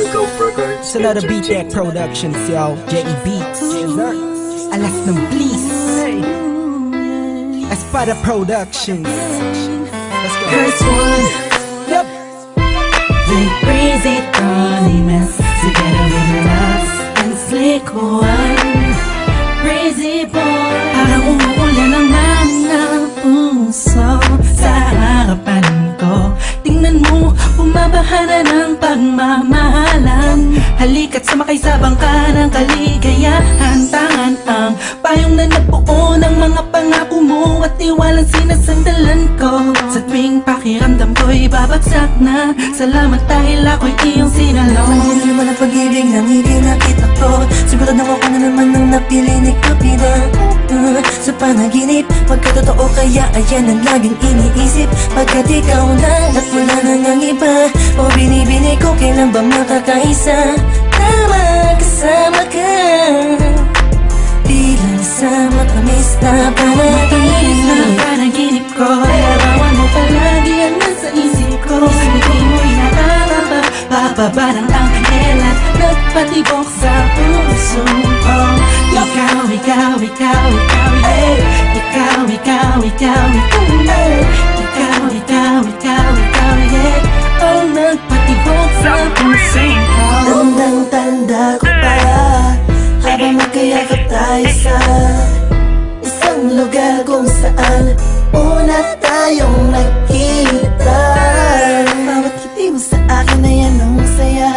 It's another Beat Deck Productions, yo. J.E. Beats. Alas ng Bliss. Espada Productions. Let's go. First one. Yep. The crazy Tony mess together with us and slick one. Crazy boy. Parang umuulan ang mga puso sa harapan ko. Tingnan mo, bumabaha na ng pagmamahalan. Halika't sumakay sa bangka ng kaligayahan. Tangan ang payong na nagbuo ng mga pangako mo at tiwalang sinasandalan ko. Sa tuwing pakiramdam ko'y babagsak na, salamat dahil ako'y iyong sinalo. Sa'yo na naman ang pag-ibig nang hindi nakita ko. Sigurado ako na naman ang napili ni Kapina. Sa panaginip, pagkatotoo kaya ayan ang laging iniisip. Pagkat ikaw na at wala nang ang iba, o binibini ko kailan ba makakaisa. Tama kasama ka, tila sa matamis na Matamis na panaginip. panaginip ko, larawan mo palagi ang nasa isip ko. Hindi mo'y nakaraba, bababa ng anghel at nagpatibok sa puso ko. Ikaw, ikaw, ikaw, ikaw, yeah. Ikaw, ikaw, ikaw, ikaw, yeah. Ikaw, ikaw, ikaw, ikaw, yeah. Ang nagpatibok sa puso ko. Tandang-tanda ko pa habang magkayakap tayo sa isang lugar kung saan una tayong nagkita. Bawat ngiti mo sa akin ay anong saya,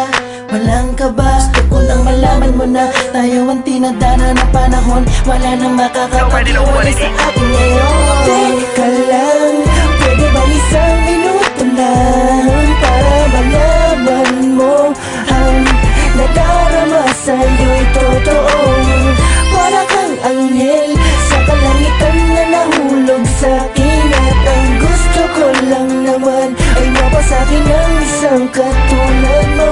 walang kaba. Gusto ko lang malaman mo na tayo ang tinadana ng panahon. Wala nang makakapag-iwalay sa atin ngayon. Teka lang, pwede ba isang minuto lang para malaman mo ang nadarama sa'yo'y totoo. Para kang anghel sa kalangitan na nahulog sa'kin, at ang gusto ko lang naman ay mapasakin ang isang katulad mo.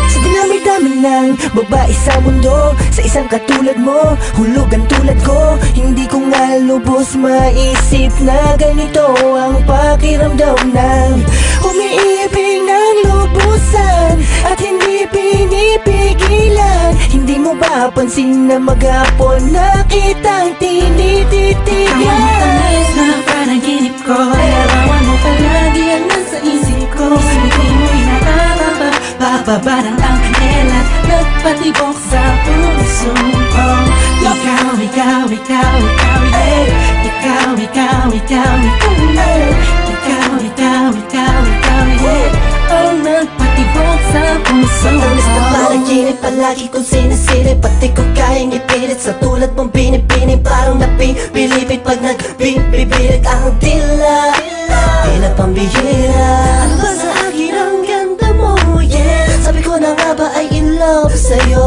Sa dinami-dami ng babae sa mundo, sa isang katulad mo, hulugan tulad ko. Hindi ko nga lubos maisip na ganito ang pakiramdam ng umiibig ng lubusan at hindi pinipigilan. Hindi mo ba pansin na maghapon na kitang tinititigan? Matamis na panaginip ko, larawan mo palagi ang nasa isip ko. Hindi mo'y nakaraba, bababa ng anghel at nagpatibok sa puso ko. Ikaw, ikaw, ikaw, ikaw, yeah. Ikaw, ikaw, ikaw, ikaw, yeah. Ikaw, ikaw, ikaw, ikaw, yeah. Ang nagpatibok sa puso Matamis na ko. panaginip, palagi kong sinisilip. Pati ko kayang ipilit sa tulad mong binipinig. Parang napibilipit pag nagbibibilit ang dila. Tila pambihira. Ano ba sa akin ang ganda mo, yeah? Sabi ko na nga ba ay in love sa'yo.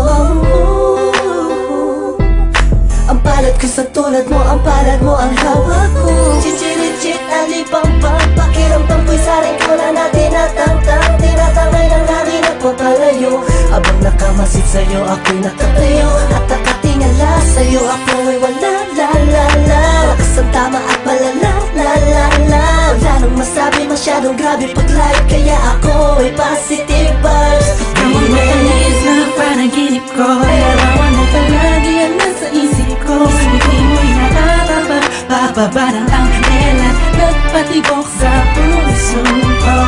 Ang palad ko sa tulad mo, ang palad mo ang hawak ko. Chichirichit, alipang-pang, pakiramdam ko'y saring ko na natin natang-tang. Tinatangay ng langit na papalayo. Habang nakamasid sa'yo, ako'y nakatayo. At nakatingala sa'yo, ako'y wala, la-la-la. Lakas ang tama at malala, la-la-la. Wala nang masabi, masyadong grabe pag-live, kaya ako'y positive vibes. Ang matamis na panaginip ko, larawan mo palagi ang nasa isip ko. Hindi mo'y nakaraba, bababa ng anghel at nagpatibok sa puso ko.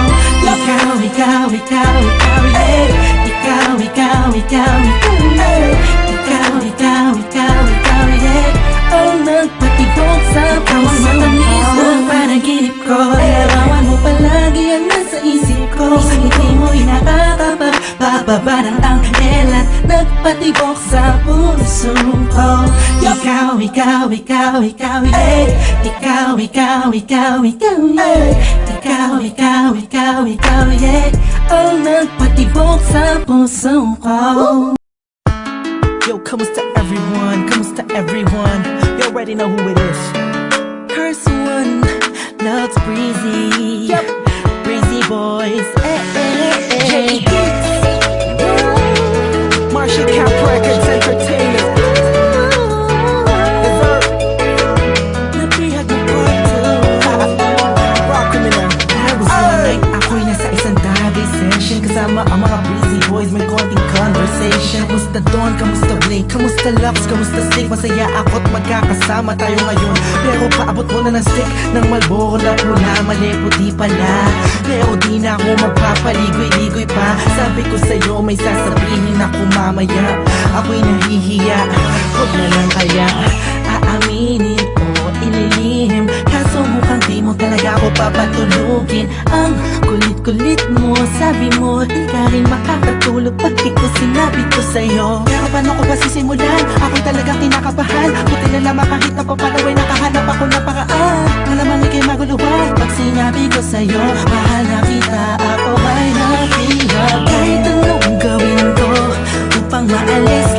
Ikaw, ikaw, ikaw, ikaw, yeah. Ikaw, ikaw, ikaw, ikaw, yeah. Ikaw, ikaw, ikaw, ikaw, yeah. Ang nagpatibok sa puso ko. Ang matamis na panaginip ko, larawan mo palagi ang nasa isip ko. Hindi mo'y nakaraba, bababa ng anghel at nagpatibok sa puso ko. Ikaw, ikaw, ikaw, ikaw, yeah. Ikaw, ikaw, ikaw, ikaw, yeah. Ikaw, ikaw, ikaw, ikaw, yeah. Ang nagpatibok sa puso ko. Yo, kamusta everyone? Kamusta everyone? You already know who it is. Curse one, loves breezy. Yep. Breezy boys. J.E. Beats. Marshall Camp Records Entertainment. Dessert. Napihag ng kwarto. Rock criminal. I was one night, ako'y nasa isang tabi session kasama ang mga busy boys, may konting conversation. Kamusta Don, kamusta Blink, kamusta Lux, kamusta Stick? Masaya ako't magkakasama tayo ngayon. Pero paabot mo na ng stick ng Marlboro na pula, mali puti pala. Pero di na ako magpapaligoy-ligoy pa. Sabi ko sa'yo may sasabihin ako mamaya. Ako'y nahihiya, huwag na lang kaya aaminin o ililihim. Kaso mukhang di mo talaga ako papatulugin. Ang kulit-kulit mo, sabi mo di ka rin makakatulog pag di ko sinabi ko sa'yo. Pero paano ko ba sisimulan? Ako'y talagang kinakabahan. Buti na lamang kahit napapanaway nakahanap ako ng paraan. Malamang ika'y maguluhan pag sinabi ko sa'yo mahal na kita, ako ay nabiyak. Kahit anong gawin ko upang maalis